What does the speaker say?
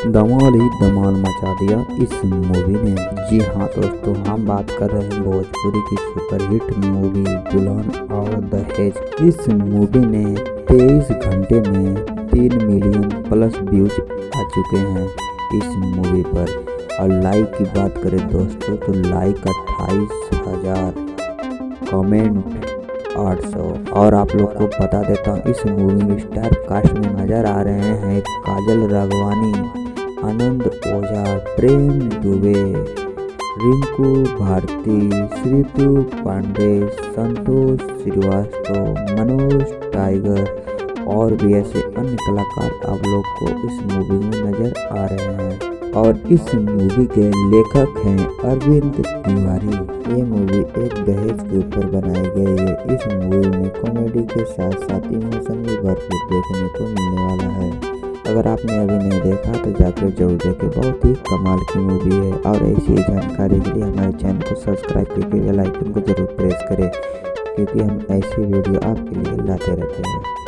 धमाल ही धमाल मचा दिया इस मूवी ने। जी हाँ दोस्तों, हम बात कर रहे हैं भोजपुरी की सुपरहिट मूवी दुल्हन और दहेज। इस मूवी ने 23 घंटे में 3 मिलियन प्लस व्यूज आ चुके हैं इस मूवी पर। और लाइक की बात करें दोस्तों तो लाइक 28,000, कमेंट 800। और आप लोग को बता देता हूँ इस मूवी में स्टार कास्ट में नजर आ रहे हैं काजल राघवानी, आनंद ओझा, प्रेम दुबे, रिंकू भारती, श्रीतु पांडे, संतोष श्रीवास्तव, मनोज टाइगर और भी ऐसे अन्य कलाकार आप लोग को इस मूवी में नजर आ रहे हैं। और इस मूवी के लेखक हैं अरविंद तिवारी। ये मूवी एक दहेज के ऊपर बनाई गई है। इस मूवी में कॉमेडी के साथ साथ इमोशन भी भरपूर देखने को मिलने वाला है। अगर आपने अभी नहीं देखा तो जाकर जरूर देखें, बहुत ही कमाल की मूवी है। और ऐसी जानकारी के लिए हमारे चैनल को सब्सक्राइब करके बेल आइकन को जरूर प्रेस करें, क्योंकि हम ऐसी वीडियो आपके लिए लाते रहते हैं।